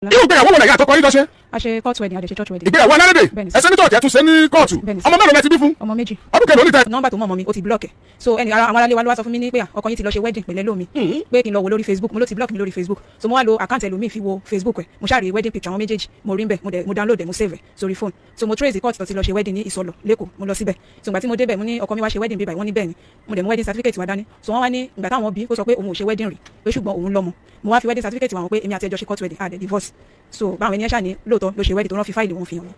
irú ìgbéyàwó wo lẹ̀yìn àtọkọ yín jọ ṣe. a ṣe court wedding a dẹ̀ ṣe church wedding. ìgbéyàwó alárèdè ẹsẹ ní church ẹ tún ṣe ní kóòtù ọmọ mélòó lẹ ti bí fún. ọmọ méjì. ọdún kẹlẹ oníta. nọ́mbà tó mọ̀ mọ́ mi ó ti block ẹ̀ so ẹni àwọn aráalé wa ló wá sọ fún mi ní pé ọkọ yín ti lọ ṣe wedding pẹ̀lẹ́ lómi pé kí n lọ wo lórí Facebook mo ló ti block mi lórí Facebook so mo wá lo àkáǹtì ẹlòmíì fi wo Facebook ẹ̀ mo ṣáà rí wedding picture àwọn méjèèjì mo rí ń bẹ̀ mo download ẹ̀ mo save ẹ̀ sórí phone so mo trace the court tó ti lọ ṣe wedding ní Ìsọlọ̀ lẹ́kọ̀ọ́ mo lọ síbẹ̀ so ìgbà tí mo débẹ̀ mo ní ọkọ mi wá ṣe wedding bíbáyìí wọ́n ní bẹ́ẹ̀ ni mo dẹ̀ mú wedding certificate wa dání so wọ́n wá ní ìgbà táwọn bí ó sọ pé òun ò ṣe wedding rí pé ṣùgbọ́n òun lọ́mọ mo wá fi wedding certificate wa wọn pé èmi àti ẹjọ́ ṣe court wedding a dẹ̀ divorce so báwọn ènìyàn ṣáà ní lóòótọ́ ló ṣe wedding tó rán fi fáìlì wọn fi hàn mí.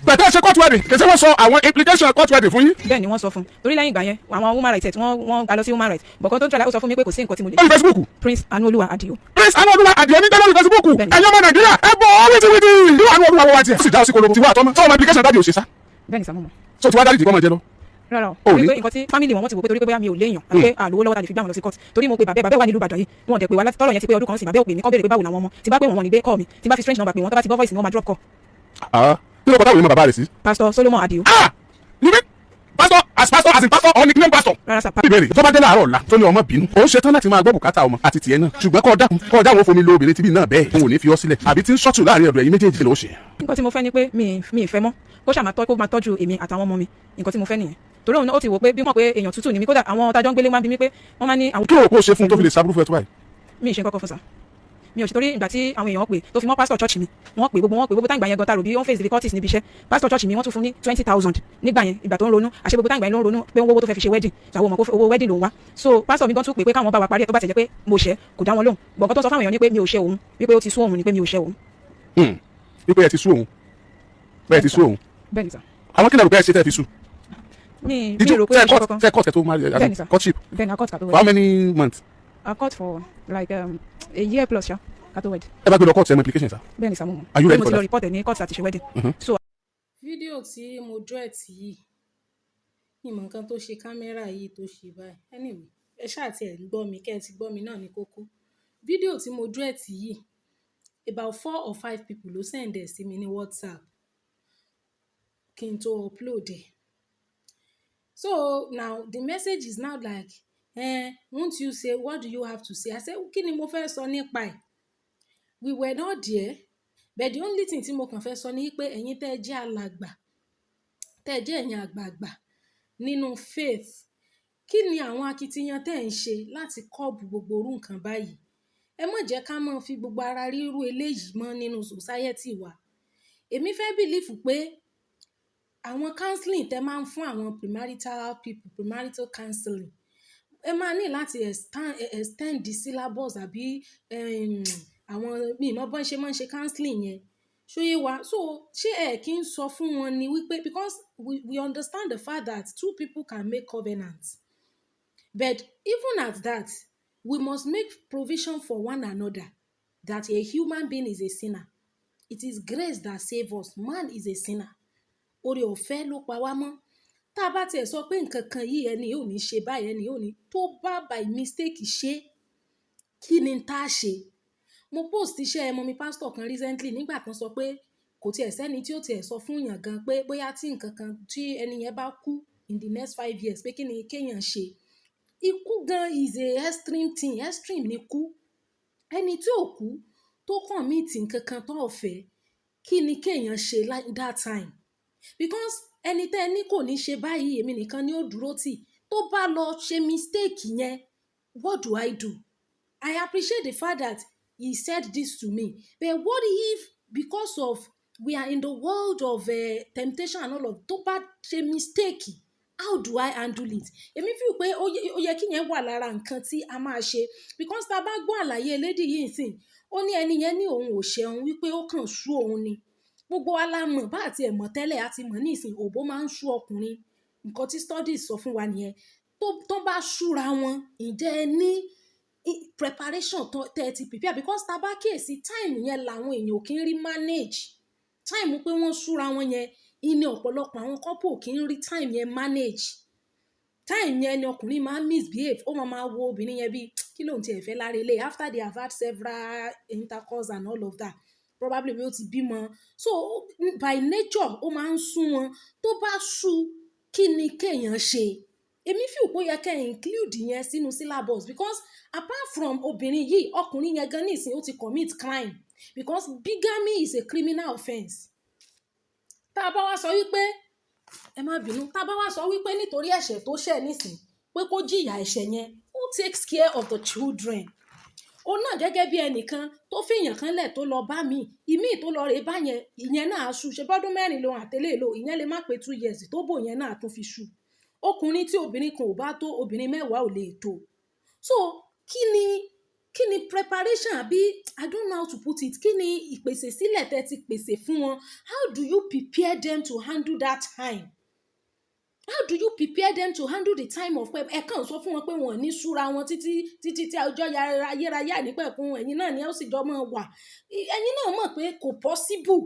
pẹ̀tẹ́ ṣe court wedding kì í ṣe wọ́n sọ àwọn implication court wedding fún yín. bẹ́ẹ̀ ni wọ́n sọ fún torí lẹ́yìn ìgbà yẹn àwọn human rights wọ́n ga lọ sí human rights bọ̀kan tó ń tọ́lá ó sọ fún mi pé kò sí nǹkan tí mo lè. lórí Facebook. Prince Anuoluwa Adio. Prince Anuoluwa Adio ní tẹ́lẹ̀ lórí Facebook. ẹ̀yin ọmọ Nàìjíríà ẹ bọ̀ wítíwítì ìlú Anuoluwa wọ́n wá tiẹ̀. ó sì dá ọ sí kolobo tiwa àtọ́mọ́ sọ́wọ́n application dájú òṣèṣá. bẹ́ẹ̀ ni sàmúmọ́. so tiwa dájú ìdìbò ọmọ jẹ lọ. rárá o torí pé nǹkan tí family wọn ti wò pé torí pé bóyá mi ò léèyàn àti pé àlówó lọ́wọ́ ta lè fi gbà wọn lọ sí court torí mo pe bàbá wà nílùú Ìbàdàn yìí wọn dẹ̀ pé wá láti tọ́lọ̀ yẹn ti pé ọdún kan sí bàbá ò pè mí kọ́ béèrè pé báwo làwọn ọmọ tí bá pé wọn ní gbé call mi tí bá fi strange number pé wọn tó bá ti gbọ́ voice ni wọ́n máa drop call. kí ló kọ́ táwọn èèyàn bàbá rẹ̀ sí. Pastor Solomon Adio. you mean pastor as in pastor or nickname pastor. rárá sà. ìbéèrè tó bá dé láàárọ̀ ọ̀la tó ní ọmọ bínú ó ń ṣetán láti máa gbọ́ bùkátà ọmọ àti tiẹ̀ náà ṣùgbọ́n kọ́ dáhùn fomi lo obìnrin tíbi náà bẹ́ẹ̀ òun ò ní fi ọ́ sílẹ̀ àbí tí ń ṣọ́tù láàrin ọ̀dọ̀ ẹ̀yin méjèèjì ló ṣe. nǹkan tí mo fẹ́ ni pé mi ì fẹ́ mọ́ kó ṣàmà kó máa tọ́jú èmi àtàwọn ọmọ mi nǹkan tí mo fẹ́ nìyẹn torí òun ó ti wò pé bí wọ́n pé èèyàn tútù ni mi kódà àwọn tájọ́ ń gbélé máa ń bí mi pé wọ́n máa ní àwọn. kí ló kó ṣe fún tó fi lè sábúrú fún ẹ tó báyìí. mi ì ṣe kọ́kọ́ fún sa mi ò ṣe torí ìgbà tí àwọn èèyàn pè tó fi mọ́ pastor church mi wọ́n pè gbogbo táìgbà yẹn gan taro bí wọ́n face difficulties níbi iṣẹ́ pastor church mi wọ́n tún fún ní 20,000 nígbà yẹn ìgbà tó ń ronú àṣẹ gbogbo táìgbà yẹn ló ń ronú pé owó tó fẹ́ fi ṣe wedding ṣàwọn ọmọ owó wedding ló ń wá so pastor mi gan tún pè pé káwọn bá wa parí ẹ̀ tó bá ti jẹ́ pé mo ṣẹ́ kò dá wọn lóhùn gbọ̀ngàn tó sọ fáwọn èèyàn ni pé mi ò ṣe òun wípé ó ti sú òun ni pé mi ò ṣe òun. wípé ẹ ti sú òun bẹ́ẹ̀ ti sú òun. bẹ́ẹ̀ ni sà. àwọn kílẹ̀ rò pé ẹ ṣe tẹ́ fi sú. mi rò pé ẹ ṣe kankan. tẹ court tó marry courtship. bẹ́ẹ̀ ni a court kàtó for how many months. a court for like a year plus ṣá kàtó wed. ẹ bá gbé lọ court ẹ mọ implication sa. bẹ́ẹ̀ ni sàmúmọ́. are you ready for that. mo ti lọ report ẹ ní court àti ṣe wedding. so. fídíò tí mo duet yìí ìmọ̀ nǹkan tó ṣe kámẹ́rà yìí tó ṣe báyìí anyway ẹ ṣáà tiẹ̀ ń gbọ́ mi kẹ́ ẹ ti gbọ́ mi náà ní kókó fídíò tí mo duet yìí about 4 or 5 people ló send ẹ̀ sí mi ní WhatsApp kí n tó upload ẹ̀ so now the message is now like won't you say what do you have to say I say kí ni mo fẹ́ sọ nípa ẹ̀ we were not there but the only thing tí mo kàn fẹ́ sọ ni pé ẹ̀yin tẹ́ ẹ jẹ́ alàgbà tẹ́ ẹ jẹ́ ẹ̀yin àgbààgbà nínú faith kí ni àwọn akitiyan tẹ́ ẹ ń ṣe láti kọ́ọ̀bù gbogbo orú nǹkan báyìí ẹ má jẹ́ ká máa fi gbogbo ara ríru eléyìí mọ́ nínú society wa èmi fẹ́ bìlífù pé àwọn counseling tẹ́ máa ń fún àwọn premarital people premarital counseling ẹ máa ní láti extend the syllabus àbí àwọn mímọ́ bọ́n ṣe máa ń ṣe counseling yẹn ṣóyé wa so ṣé ẹ kí ń sọ fún wọn ni wípé because we understand the fact that 2 people can make covenants but even at that we must make provision for one another that a human being is a sinner it is grace that save us man is a sinner oore ọ̀fẹ́ ló pa wá mọ́ tá a bá tiẹ̀ sọ pé nǹkan kan yìí ẹni yóò ní ṣe báyìí ẹni yóò ní tó bá by mistake ṣe kí ni tá a ṣe mo post iṣẹ́ ẹmọ mi pastor kan recently nígbà kan sọ pé kò tiẹ̀ sẹ́ni tí ó tiẹ̀ sọ fún yàn gan pé bóyá tí nǹkan kan tí ẹni yẹn bá kú in the next 5 years pé kí ni kéèyàn ṣe ikú gan is a extreme thing extreme ni kú ẹni tí ò kú tó kàn mí tì nǹkan kan tó ọ̀fẹ́ kí ni kéèyàn ṣe that time because ẹni tẹ́ ẹni kò ní ṣe báyìí èmi nìkan ni ó dúró tì tó bá lọ ṣe mistake yẹn what do I do I appreciate the fact that he said this to me but what if because of we are in the world of temptation and all of tó bá ṣe mistake how do I handle it èmi fi pé ó yẹ kí yẹn wà lára nǹkan tí a máa ṣe because tá a bá gbọ́ àlàyé elédìí yìí sìn ó ní ẹni yẹn ní òun ò ṣẹun wípé ó kàn sú òun ni gbogbo wa la mọ̀ bá àti ẹ̀mọ̀ tẹ́lẹ̀ àti mọ̀ ní ìsìn òbó máa ń sú ọkùnrin nǹkan tí studies sọ fún wa nìyẹn tó bá súra wọn ǹjẹ́ ẹ ní preparation tẹ́ ẹ ti prepare because tá a bá kíyèsí time yẹn làwọn èèyàn ò kí ń rí manage time pé wọ́n súra wọn yẹn ìní ọ̀pọ̀lọpọ̀ àwọn couple ò kí ń rí time yẹn manage time yẹn ni ọkùnrin máa ń misbehave ó máa wo obìnrin yẹn bíi kí lóun tiẹ̀ fẹ́ lára ilé after they have had several intercourse and all of that probably bí ó ti bímọ so by nature ó máa ń sún wọn tó bá sú kí ni kéèyàn ṣe èmi fi òpó yẹ kẹ́ include yẹn sínú syllabus because apart from obìnrin yìí ọkùnrin yẹn gan nísìn ó ti commit crime because bigamy is a criminal offence. Tá a bá wá sọ wípé ẹ má bínú, tá a bá wá sọ wípé nítorí ẹ̀ṣẹ̀ tó ṣẹ̀ nísìn pé kó jìyà ẹ̀ṣẹ̀ yẹn, who takes care of the children? Òun náà gẹ́gẹ́ bí ẹnìkan tó fìyàn kan lẹ̀ tó lọ bá mi, ìmí tó lọ rè bá yẹn, ìyẹn náà ṣu ṣe bọ́dún 4 lòun àtẹlé lò, ìyẹn lè má pé 2 years tó bò yẹn náà tún fi ṣu. Ọkùnrin tí obìnrin kan ò bá tó, obìnrin 10 ò lè tó. So kí ni preparation àbí I don't know how to put it, kí ni ìpèsè sílẹ̀ tẹ́ ti pèsè fún wọn? How do you prepare them to handle that time? How do you prepare them to handle the time of pé ẹ kàn sọ fún wọn pé wọn ò ní súra wọn títí tí ọjọ́ ayérayé ànípẹ̀kun, ẹ̀yin náà ni ó sì jọ mọ́ wà. Ẹ̀yin náà mọ̀ pé kò possible.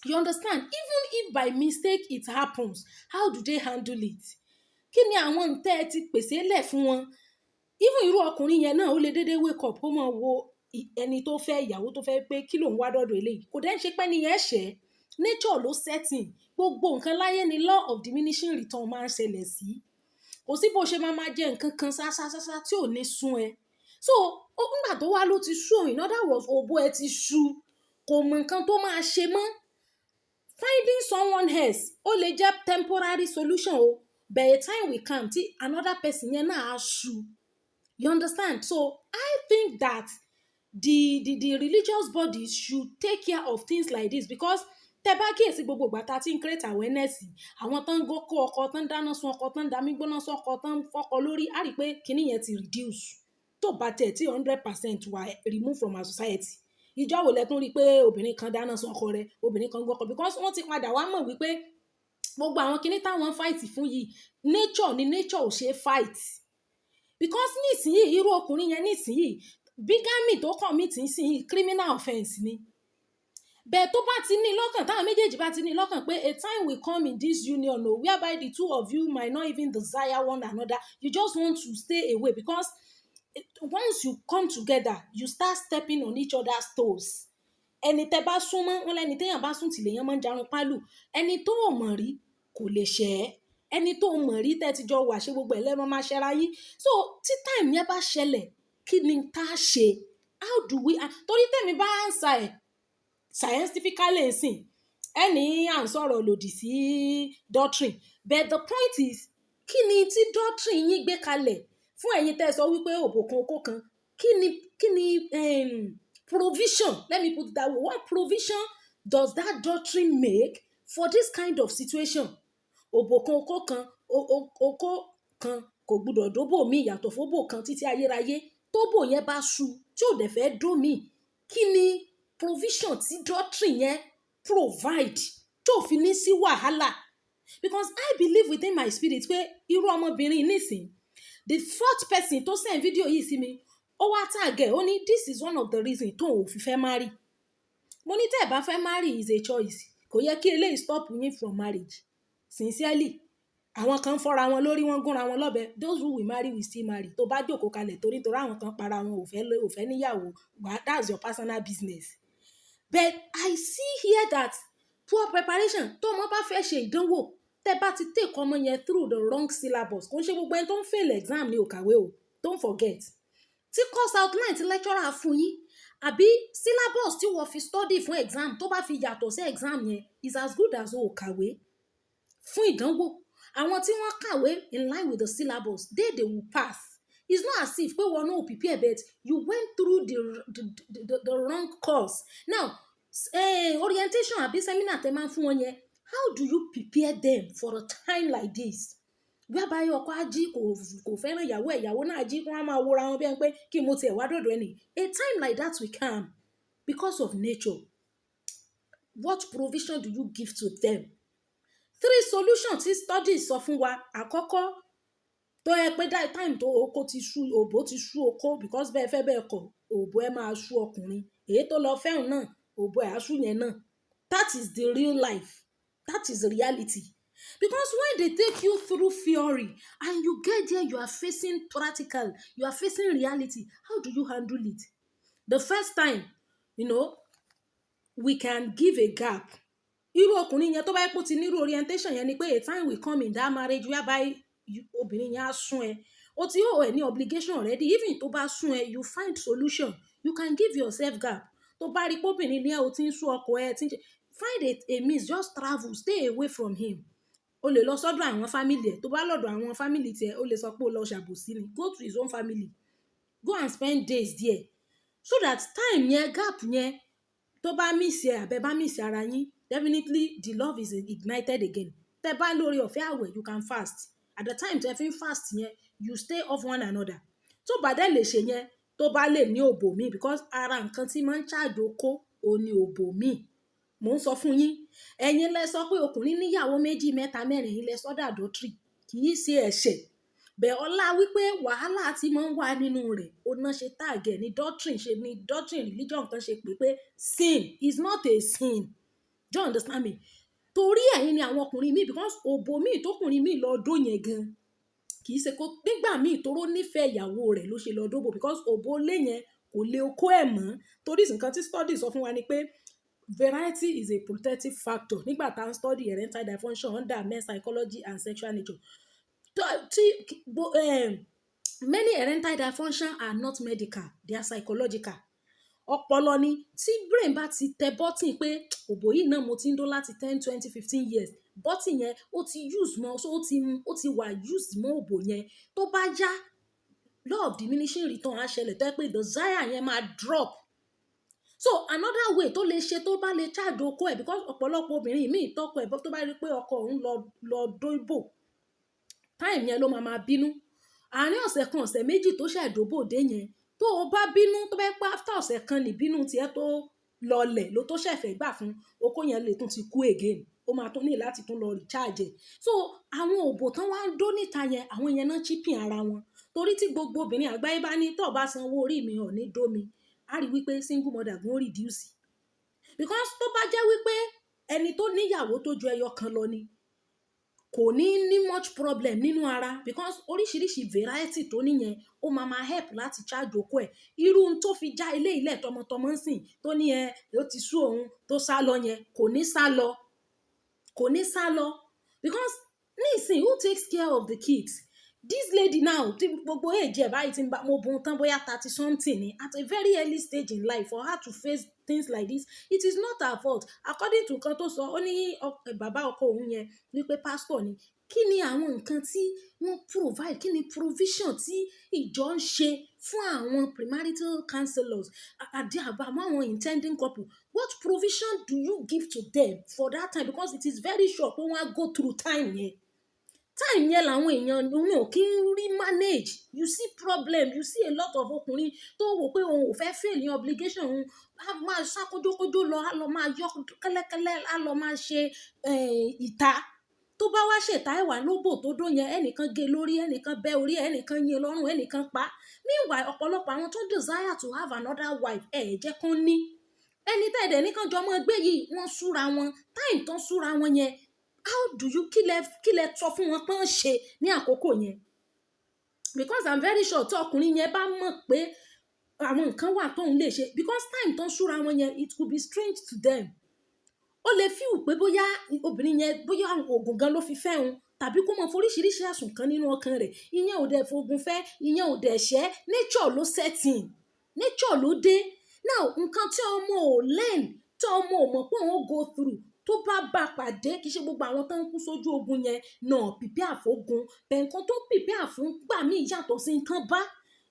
You understand? Even if by mistake it happens, how do they handle it? Kí ni àwọn ntẹ́ ẹ ti pèsè lẹ̀ fún wọn? Even irú ọkùnrin yẹn náà ó lè dédé wake up kó máa wo ẹni tó fẹ́ ìyàwó tó fẹ́ pé kí ló ń wá dọ́dọ̀ eléyìí. Kò dẹ́ ń ṣe pé ni yẹn ṣẹ́, nature ló setting. Gbogbo nǹkan láyé ni law of diminishing return máa ń ṣẹlẹ̀ sí. Kò sí bó ṣe máa jẹ nǹkan kan ṣáṣáṣáṣá tí ò ní sún ẹ. So nígbà tó wá ló ti sú òun, in other words, òbó ẹ ti sú, kò mọ nǹkan tó máa ṣe mọ́. Finding someone else ó lè jẹ́ temporary solution o, by the time we come tí another person yẹn náà á sú. You understand? So I think that the religious bodies should take care of things like this, because tẹ́ bá kíyèsí gbogbo ìgbà tá a ti ń create awareness, àwọn tán ń kó ọkọ, tán ń dáná sun ọkọ, tán ń damí gbóná sún ọkọ, tán ń fọkọ lórí, á rí i pé kinní yẹn ti reduce tó bá tẹ̀ tí 100% wà remove from our society. Ìjọ́ wo lẹ tún rí i pé obìnrin kan dáná sun ọkọ rẹ̀, obìnrin kan gbọ́kọ, because wọ́n ti padà wá mọ̀ wípé gbogbo àwọn kinní táwọn fight fún yìí nature ni, nature ò ṣe fight. Because nísìnyí irú ọkùnrin yẹn nísìnyí bigamy tó commit nísìnyí criminal offence ni. Bẹ́ẹ̀ tó bá ti ní lọ́kàn, táwọn méjèèjì bá ti ní lọ́kàn pé a time will come in this union o, whereby the two of you might not even desire one another, you just want to stay away, because once you come together you start stepping on each other's toes. Ẹni tẹ́ bá súnmọ́, wọn lẹ́ni téèyàn bá sùn tìlẹ̀ yẹn máa ń jarun pálù. Ẹni tó ò mọ̀ rí kò lè ṣẹ́ ẹ́, ẹni tó mọ̀ rí tẹ́ ti jọ wà ṣe gbogbo ẹ̀ lẹ́ máa ṣẹ́ra yín. So tí time yẹn bá ṣẹlẹ̀, kí ni ká ṣe? How do we? Torí tèmi bá answer ẹ̀ scientifically nsìn, ẹni à ń sọ̀rọ̀ lòdì sí doctrine, but the point is kí ni tí doctrine yín gbé kalẹ̀ fún ẹ̀yin tẹ́ sọ wípé òbò kan okó kan, kí ni provision, let me put it that way, what provision does that doctrine make for this kind of situation? Òbò kan okó kan, okó kan kò gbúdọ̀ dóbò míì yàtọ̀ fóbò kan títí ayérayé. Tóbò yẹn bá ṣu tí ò dẹ̀ fẹ́ dó míì, kí ni provision tí doctrine yẹn provide tó fi ní sí wàhálà? Because I believe within my spirit pé irú ọmọbìnrin nísìn, the fourth person tó send video yìí sí mi, ó wá tag ẹ̀, ó ní this is one of the reasons tó ò fi fẹ́ marry. Mo ní tẹ́ ẹ̀ bá fẹ́ marry is a choice, kò yẹ kí eléyìí stop yín from marriage. Sincerely, àwọn kan fọ́ra wọn lórí, wọn gúnra wọn lọ́bẹ, those who will marry will still marry. Tó bá jókòó kalẹ̀ torí àwọn kan para wọn ò fẹ́ níyàwó, that's your personal business. But I see here that poor preparation, tó ọmọ bá fẹ́ ṣe ìdánwò, tẹ́ bá ti take ọmọ yẹn through the wrong syllabus, kò ń ṣe gbogbo ẹni tó ń fail exam ni ò kàwé o, don't forget. Tí course outline ti lecturer fún yín, àbí syllabus tí wọ́n fi study fún exam tó bá fi yàtọ̀ sí exam yẹn is as good as o kàwé fún ìdánwò. Àwọn tí wọ́n kàwé in line with the syllabus, they will pass. It's not as if pé wọn náà prepare, but you went through the wrong course. Now orientation àbí seminar tẹ́ máa ń fún wọn yẹn, how do you prepare them for a time like this? Whereby ọkọ ají kò fẹ́ràn ìyàwó ẹ̀, ìyàwó náà ají kó wọ́n máa wòra wọn bí ẹni pé kí mo tiẹ̀ wá dọ̀dọ̀ ẹni. A time like that will come because of nature. What provision do you give to them? 3 solutions tí studies sọ fún wa. Àkọ́kọ́, tó yẹ pé that time tó oko ti sú, òbó ti sú oko, because bẹ́ẹ̀ fẹ́ bẹ́ẹ̀ kọ̀, òbó ẹ máa sú ọkùnrin. Èyí tó lọ fẹ́hùn náà, òbó ẹ̀ á sú yẹn náà. That is the real life. That is the reality. Because when they take you through theory and you get there, you are facing practical, you are facing reality. How do you handle it? The first time, we can give a gap. Irú ọkùnrin yẹn tó bá yẹ kó ti nírú orientation yẹn ni pé a time will come in that marriage whereby obìnrin yẹn á sún ẹ. O ti owe ẹ ní obligation already. Even tó bá sún ẹ, you find solution. You can give yourself gap. tó bá rí póbìnrin ní ẹ o ti ń sú ọkọ ẹ ti ń ṣe find a means, just travel, stay away from him. O lè lọ sọ́dọ̀ àwọn family ẹ̀, tó bá lọ́dọ̀ àwọn family tiẹ̀ o lè sọ pé o lọ ṣàbòsí ni, go to his own family, go and spend days there, so that time yẹn gap yẹn tó bá miss ẹ àbẹ bá miss ara yín, definitely the love is ignited again. Tẹ bá lórí ọ̀fẹ́ àwẹ̀, you can fast at the time tẹ fi ń fast yẹn, you stay off one another. tó bá dẹ̀ lè ṣe yẹn, tó bá lè ní òbò mi, because ara nǹkan tí máa ń ṣàjò kó o ní òbò mi. Mò ń sọ fún yín, ẹ̀yin lẹ sọ pé ọkùnrin níyàwó méjì mẹ́ta mẹ́rin, yín lẹ sọ dàdọ́tírì, kì í ṣe ẹ̀ṣẹ̀. Bẹ̀ ọlá wípé wàhálà tí máa ń wà nínú rẹ̀ ó ná ṣe tààgẹ̀ ní doctrine, ṣe ní doctrine religion kan ṣe pé sin is not a sin. Do you understand me? Torí ẹ̀yin ni àwọn ọkùnrin míì, because òbò míì tókùnrin míì lọ dó yẹn gan kì í ṣe kó nígbà míì toró nífẹ̀ẹ́ ìyàwó rẹ̀ ló ṣe lọ dóbò, because òbò lé yẹn kò lè okó ẹ̀ mọ́. Torí nǹkan tí study sọ fún wa ni pé variety is a protective factor nígbà tá à ń study erectile dysfunction under men's psychology and sexual nature. Many erectile dysfunction are not medical, they are psychological. Ọpọlọ ni, tí brain bá ti tẹ bọ́tìn pé òbò yìí náà mo ti ń dó láti 10, 20, 15 years, bọ́tìn yẹn ó ti use mọ́, so ó ti wà used mọ́ òbò yẹn, tó bá yá law of diminishing return á ṣẹlẹ̀ tó yẹ pé desire yẹn máa drop. So another way tó lè ṣe tó bá lè charge ọkọ ẹ̀, because ọ̀pọ̀lọpọ̀ obìnrin míì tọkọ ẹ̀ tó bá rí pé ọkọ òun lọ dóbò, time yẹn ló máa bínú. Àárín ọ̀sẹ̀ kan ọ̀sẹ̀ méjì tó ṣàìdóbò dé yẹn, tó o bá bínú tó bá pẹ́ after ọ̀sẹ̀ kan ní bínú tiẹ̀ tó lọlẹ̀ ló tó ṣẹ̀fẹ̀ gbà fún, okó yẹn lè tún ti kú again, ó máa tún ní láti tún lọ recharge ẹ̀. So àwọn òbò tán wá ń dó níta yẹn, àwọn yẹn náà chipping ara wọn. Torí tí gbogbo obìnrin àgbáyé bá ní tó bá san owó orí mi ò ní dó mi, á rí wípé single mother gan reduce. Because tó bá jẹ́ wípé ẹni tó níyàwó tó ju ẹyọ kan lọ ni, kò ní much problem nínú ara, because oríṣiríṣi variety tó níyẹn ó máa help láti charge okó ẹ̀. Irú tó fi já ilé ilẹ̀ tọmọtọmọ ń sìn tó ní ló ti sú òun tó sá lọ yẹn, kò ní sá lọ, because nísìn who takes care of the kids? This lady now tí gbogbo age ẹ̀ báyìí ti ń bá mo bun tán bóyá 30 something ni, at a very early stage in life, for her to face things like this, it is not her fault. According to nǹkan tó sọ, ó ní bàbá ọkọ òun yẹn wípé pastor ni. Kí ni àwọn nǹkan tí wọ́n provide, kí ni provision tí ìjọ ń ṣe fún àwọn premarital counselors àti àwọn intending couple? What provision do you give to them for that time? Because it is very sure pé wọ́n á go through time yẹn. Time yẹn làwọn èèyàn náà kí ń rí manage. You see problem, you see a lot of ọkùnrin tó wò pé òun ò fẹ́ fail ní obligation òun, á máa sá kójókójó lọ, á lọ máa yọ kẹ́lẹ́kẹ́lẹ́, á lọ máa ṣe ìta. Tó bá wá ṣètà ẹ̀wà lóbò tó dó yẹn, ẹnìkan gé lórí, ẹnìkan bẹ́ orí, ẹnìkan yín lọ́rùn, ẹnìkan pa. Meanwhile ọ̀pọ̀lọpọ̀ àwọn tó desire to have another wife jẹ́ kán ní. Ẹni tẹ̀dẹ̀ nìkan jọ ọmọ ẹgbẹ́ yìí wọ́n súra wọn, time tán súra wọn yẹn, how do you kí lẹ sọ fún wọn pé ń ṣe ní àkókò yẹn? Because I'm very sure tí ọkùnrin yẹn bá mọ̀ pé àwọn nǹkan wà tóun lè ṣe, because time tán súra wọn yẹn, it could be strange to them. Ó lè feel pé bóyá obìnrin yẹn bóyá oògùn gan ló fi fẹ́ òun, tàbí kó mọ foríṣiríṣi àsùn kan nínú ọkàn rẹ̀. Ìyẹn ò dẹ̀ fogun fẹ́, ìyẹn ò dẹ̀ ṣẹ́, nature ló setting, nature ló dé. Now nǹkan tí ọmọ ò learn, tí ọmọ ò mọ̀ pé òun go through, tó bá pàdé, kì í ṣe gbogbo àwọn tó ń kú sójú ogun yẹn náà prepare fógun, bẹ́ẹ̀ nǹkan tó prepare fún gbà mí yàtọ̀ sí nǹkan bá.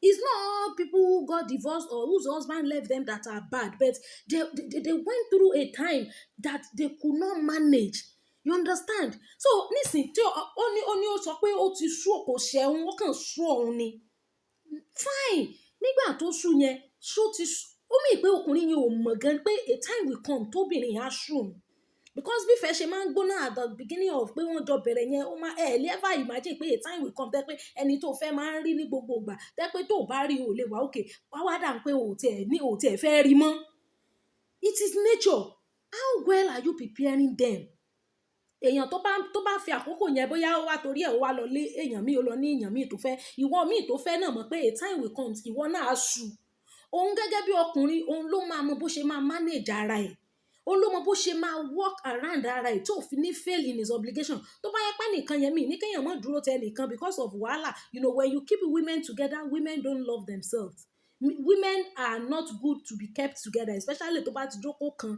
It's not all people who got divorced or whose husband left them that are bad, but they went through a time that they could not manage. You understand? So nísìnyí tí ó ní ó sọ pé ó ti sú kò ṣẹ̀hún, ó kàn sú òun ni. Fine, nígbà tó sú yẹn, ó mì pé ọkùnrin yẹn ò mọ̀ gan pé a time will come tóbìnrin yẹn á sú. Because bí ìfẹ́ ṣe máa ń gbóná at the beginning of pé wọ́n jọ bẹ̀rẹ̀ yẹn, ó máa ever imagine pé a time will come tẹ́ pé ẹni tó fẹ́ máa ń rí ní gbogbo ìgbà, tẹ́ pé tó bá rí o lè wá òkè, wá dà pé o tiẹ̀ fẹ́ rí mọ́. It is nature. How well are you preparing them? Èèyàn tó bá fi àkókò yẹn bóyá ó wá torí ẹ̀ ó wá lọ lé èèyàn míì, ó lọ ní èèyàn míì tó fẹ́, ìwọ míì tó fẹ́ náà mọ̀ pé a time will come, ìwọ náà á sú. Òun gẹ́gẹ́ bí ọkùnrin, òun ló máa mọ bó ṣe máa manage ara ẹ̀. Ó ló mọ bó ṣe máa work around ara ẹ̀ tó fi ní fail in his obligation. Tó bá yẹ pé nìkan yẹn ní kéèyàn mọ́ dúró tẹ nìkan because of wàhálà. You know, when you keep women together, women don't love themselves. women are not good to be kept together, especially tó bá ti jókòó kan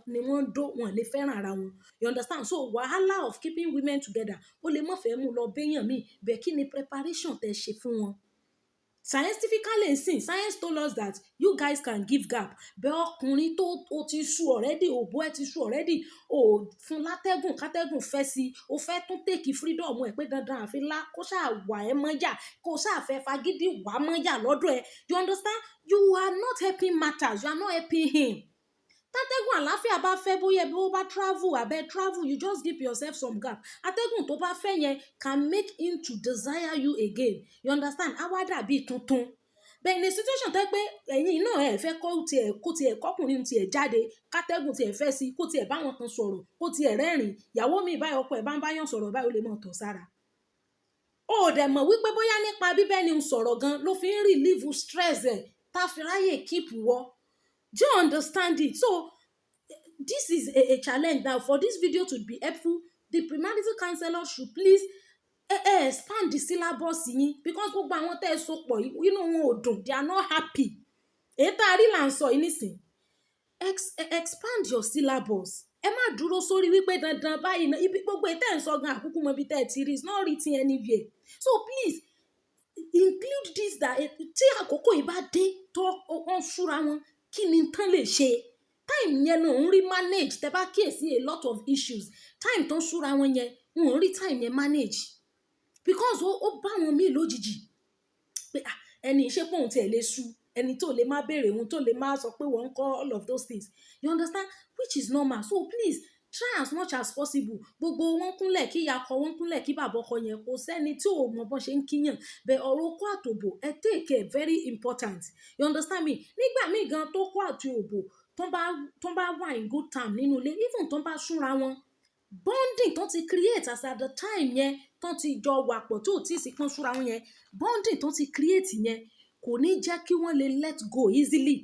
ni wọ́n dó wọn lè fẹ́ràn ara wọn, you understand. So wahala of keeping women together ó lè má fẹ́ mú lọ béèyàn míì, bẹ́ẹ̀ kí ni preparation tẹ́ ṣe fún wọn. Scientifically nsìn, science told us that you guys can give gap, bẹ́ẹ̀ ọkùnrin tó o ti sú already, òbó ẹ ti sú already, o fún látẹ́gùn kátẹ́gùn fẹ́ sí, o fẹ́ tún take freedom ẹ pé dandan àfi lá kó ṣáà wà ẹ mọ́jà, kó ṣáà fẹ́ fagídí wà mọ́jà lọ́dọ̀ ẹ, you understand, you are not helping matters, you are not helping him. Tátẹ́gùn àlàáfíà bá fẹ́ bóyá bí ó bá travel, you just give yourself some gap. Atẹ́gùn tó bá fẹ́ yẹn can make him to desire you again, you understand, á wá dàbí tuntun. But in a situation tẹ́ pé ẹ̀yin náà ẹ̀ fẹ́ kó tiẹ̀ kọkùnrin tiẹ̀ jáde, kátẹ́gùn tiẹ̀ fẹ́ sí, kó tiẹ̀ bá wọn kan sọ̀rọ̀, kó tiẹ̀ rẹ́rìn, ìyàwó mi báyìí ọkọ ẹ̀ bá ń báyàn sọ̀rọ̀ báyìí ó lè mọ̀ tọ̀ sára. O dẹ̀ mọ̀ wípé bóyá nípa bíbẹ́ni sọ̀rọ̀ gan ló fi ń relieve stress ẹ̀ tá fi ráyè keep wọ́. Do you understand it? So this is a challenge. Now for this video to be helpful, the premarital counselor should please expand the syllabus yín, because gbogbo àwọn tẹ́ ẹ so pọ̀ inú wọn ò dùn, they are not happy. Èyí tá a rí là ń sọ yìí nísìn. Expand your syllabus. Ẹ má dúró sórí wípé dandan báyìí náà ibi gbogbo ètò ẹ̀ ń sọ gan àkúkú mọ ibi tẹ́ ẹ ti rí, it's not written anywhere. So please include this, that tí àkókò yìí bá dé tó wọ́n súra wọn, kí ni tán lè ṣe. Time yẹn náà ń rí manage, tẹ́ bá kíyèsí a lot of issues, time tán súra wọn yẹn wọn ò rí time yẹn manage, because ó bá wọn míì lójijì pé ẹni ìṣe pé òun tiẹ̀ lè sú, ẹni tó lè má béèrè, òun tó lè má sọ pé wọ́n ń kọ́ all of those things, you understand, which is normal. So please try as much as possible. Gbogbo wọn kúnlẹ̀ kí ìyá ọkọ wọn kúnlẹ̀ kí bàbá ọkọ yẹn, kò sẹ́ni tí ò mọ bọ́n ṣe ń kíyàn, bẹ́ẹ̀ ọ̀rọ̀ okó àtòbò ẹ take care, very important, you understand me. Nígbà míì gan tó kó àti òbò tó bá wà in good time nínú ilé, even tó bá súnra wọn, bonding tó ti create as at the time yẹn tó ti jọ wà pọ̀ tó tí ì sí pọ́n súnra wọn yẹn, bonding tó ti create yẹn kò ní jẹ́ kí wọ́n lè let go easily.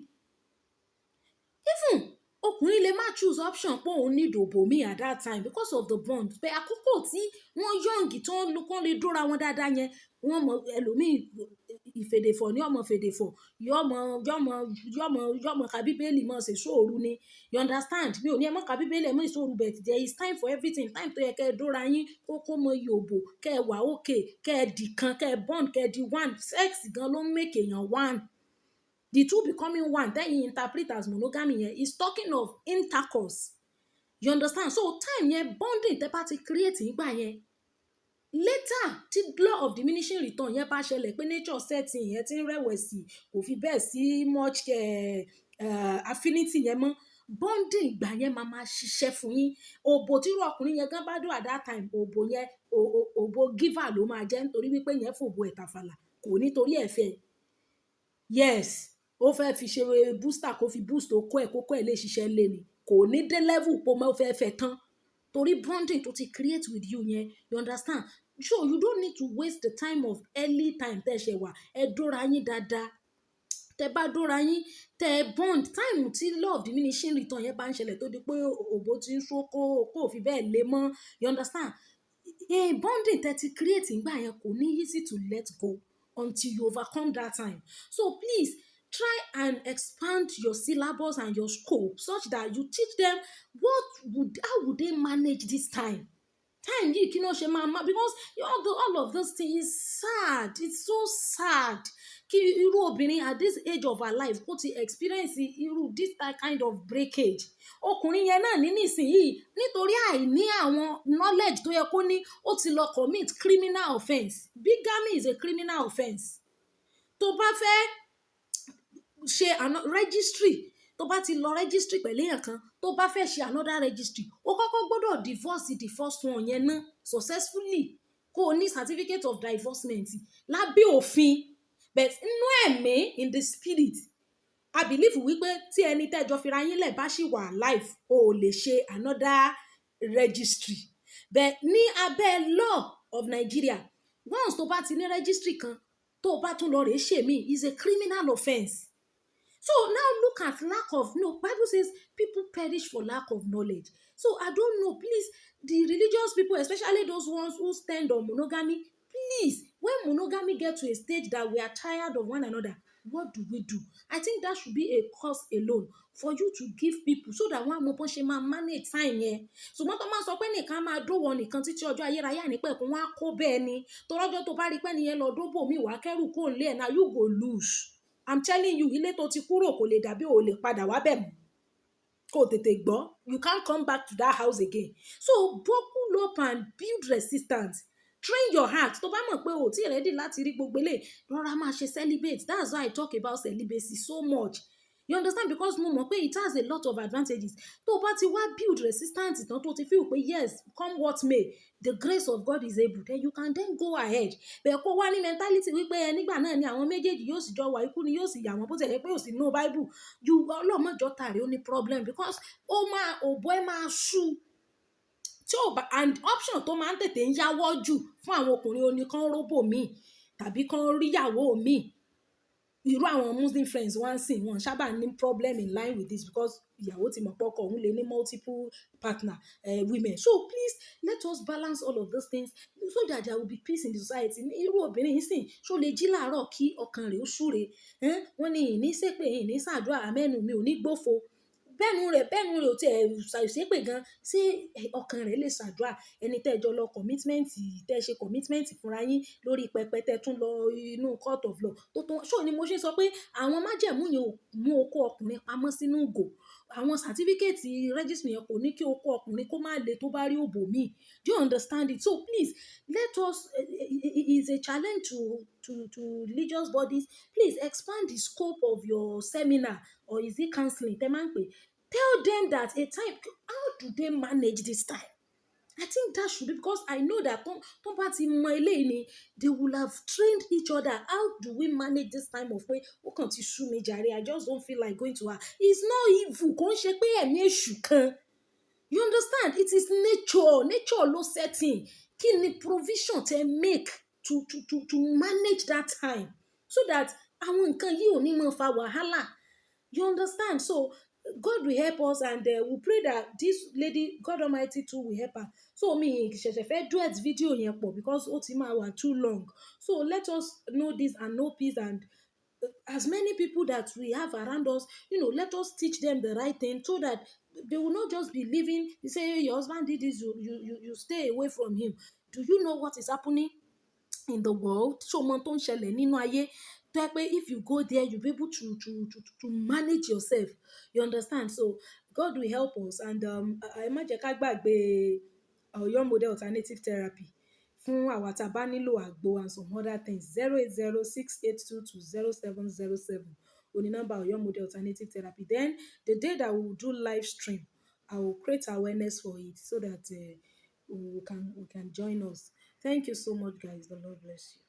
Even ọkùnrin lè má choose option pé òun ní ìdòbò mi at that time because of the bond, pé àkókò tí wọ́n young tó ń kán lè dóra wọn dáadáa yẹn, wọ́n mọ ẹlòmíì ìfèdèfọ̀ ní ọmọ fèdèfọ̀ yọmọ ka bíbélì mọ̀ ṣe sóòru ni, you understand, mi ò ní ẹ mọ̀ ka bíbélì ẹ mọ̀ ìṣòro, but there is time for everything, time tó yẹ kẹ́ ẹ dóra yín kókó mọ yòbò kẹ́ ẹ wà okay, kẹ́ ẹ dì kan, kẹ́ ẹ bond, kẹ́ ẹ di one. Sex gan ló ń make èèyàn one. The two becoming one, then you interpret as monogamy yẹn is talking of intercourse, you understand. So time yẹn bonding tẹ́ bá ti create nígbà yẹn, later tí law of diminishing return yẹn bá ṣẹlẹ̀ pé nature setting yẹn ti ń rẹ̀wẹ̀sì, kò fi bẹ́ẹ̀ sí much affinity yẹn mọ́, bonding ìgbà yẹn máa ṣiṣẹ́ fún yín. Òbò tí irú ọkùnrin yẹn gan bá dùn at that time, òbò yẹn òbò giver ló máa jẹ́, nítorí wípé yẹn fòbò ẹ̀ tàfàlà, kò nítorí ẹ̀ fẹ́. Yes, ó fẹ́ fi ṣe booster, kó fi boost okó ẹ̀ lè ṣiṣẹ́ lé ni, kò ní dé level pé ó fẹ́ fẹ́ tán, torí bonding tó ti create with you yẹn, you understand. So you don't need to waste the time of early time tẹ́ ṣe wà, ẹ dóra yín dáadáa. Tẹ́ bá dóra yín, tẹ́ ẹ bond, time tí law of diminishing return yẹn bá ń ṣẹlẹ̀ tó di pé òbò ti ń ṣókó, kó fi bẹ́ẹ̀ lé mọ́, you understand. Bonding tẹ́ ti create nígbà yẹn kò ní easy to let go until you overcome that time. So please try and expand your syllabus and your scope such that you teach them how would they manage this time. Time yìí kí ló ṣe máa because all of those things is sad, it's so sad kí irú obìnrin at this age of her life kó ti experience irú this kind of breakage. Ọkùnrin yẹn náà ní nísìnyìí nítorí àìní àwọn knowledge tó yẹ kó ní, ó ti lọ commit criminal offence. Bigamy is a criminal offence. Tó bá fẹ́ ṣe registry, tó bá ti lọ registry pẹ̀lú èèyàn kan, tó bá fẹ́ ṣe another registry, ó kọ́kọ́ gbọ́dọ̀ divorce the first one yẹn náà successfully, kó o ní certificate of divorcement lábẹ́ òfin. But inú ẹ̀mí, in the spirit, I believe wípé tí ẹni tẹ́jọ fira yín lẹ̀ bá ṣì wà alive, o ò lè ṣe another registry. But ní abẹ́ law of Nigeria, once tó bá ti ní registry kan, tó bá tún lọ rèé ṣe mí, is a criminal offence. So now look at lack of Bible says people perish for lack of knowledge. So I don't know, please, the religious people, especially those ones who stand on monogamy, please, when monogamy get to a stage that we are tired of one another, what do we do? I think that should be a course alone for you to give people so that wọ́n á mọ bọ́n ṣe máa manage time yẹn. Ṣùgbọ́n tó máa sọ pé nìkan máa dówọ nìkan títí ọjọ́ ayérayé ànípẹ̀kun, wọ́n á kó bẹ́ẹ̀ ni. Torọ́jọ́ tó bá rí pé nìyẹn lọ dóbò mí wá kẹ́rù kó lé ẹ̀ náà, you go lose. I'm telling you, ilé tó ti kúrò kò lè dàbí ò lè padà wá bẹ̀ mọ́. Kó tètè gbọ́, you can't come back to that house again. So buckle up and build resistance. Train your heart. Tó bá mọ̀ pé o tí ready láti rí gbogbo eléyìí, rọra máa ṣe celibate. That's why I talk about celibacy so much. You understand? Because mo mọ̀ pé it has a lot of advantages. Tó bá ti wá build resistance tán tó ti feel pé yes, come what may, the grace of God is able, then you can then go ahead. Bẹ́ẹ̀ kó wá ní mentality wípé ẹ nígbà náà ni àwọn méjèèjì yóò sì jọ wà, ikú ni yóò sì yà wọ́n, bó ti ẹ̀ pé ò sí nínú Bible. Ọlọ́mọjọ́ tàrí ó ní problem because òbó ẹ máa ṣú. Tí ò bá, and option tó máa ń tètè ń yáwọ́ jù fún àwọn ọkùnrin oníkan róbò míì tàbí kan ríyàwó míì. Irú àwọn Muslim friends wá ń sìn wọn sábà ní problem in line with this because ìyàwó ti mọ̀ pọ́kọ òun lè ní multiple partner women. So please let us balance all of those things so that there will be peace in the society. Irú obìnrin yìí sìn ṣó lè jí láàárọ̀ kí ọkàn rẹ̀ ó súre. Wọ́n ní ìní ṣépè ìní ṣàdúrà àmẹ́nu mi ò ní gbófo. Bẹ́ẹ̀nu rẹ̀ ò tiẹ̀ ṣépè gan, ṣé ọkàn rẹ̀ lè ṣàdúrà? Ẹni tẹ́ jọ lọ commitment, tẹ́ ṣe commitment fúnra yín lórí pẹpẹ tẹ́ tún lọ inú court of law tó tún ṣó ni mo ṣe sọ pé àwọn májẹ̀mú yẹn ò mú okó ọkùnrin pamọ́ sínú ìgò. Àwọn certificate registry yẹn kò ní kí okó ọkùnrin kó má le tó bá rí òbò míì. Do you understand it? So please let us, it is a challenge to religious bodies. Please expand the scope of your seminar, or is it counseling? Tẹ́ máa ń pè. Tell them that a time, how do they manage this time? I think that should be, because I know that tó bá ti mọ eléyìí ni, they will have trained each other. How do we manage this time of pé ó kàn ti sú mi jàre, I just don't feel like going to her. It's not evil, kò ń ṣe pé ẹ̀mí èṣù kan. You understand? It is nature ló setting. Kí ni provision tẹ́ make to manage that time so that àwọn nǹkan yìí ò ní máa fa wàhálà. You understand? So God will help us, and we pray that this lady, God Almighty too, will help her. So mi ṣẹ̀ṣẹ̀ fẹ́ duet video yẹn pọ̀ because ó ti máa wà too long. So let us know this and know peace, and as many people that we have around us, let us teach them the right thing so that they will not just be living. You say your husband did this, you stay away from him. Do you know what is happening in the world? Ṣó mọ tó ń ṣẹlẹ̀ nínú ayé? Tó yẹ pé if you go there, you'll be able to manage yourself. You understand? So God will help us, and ẹ má jẹ́ ká gbàgbé Ọ̀yọ́ model alternative therapy fún àwa tá a bá nílò àgbo and some other things. 08068220707 òní nọ́mbà Ọ̀yọ́ model alternative therapy. Then the day that we will do live stream, I will create awareness for it so that we can join us. Thank you so much, guys. The Lord bless you.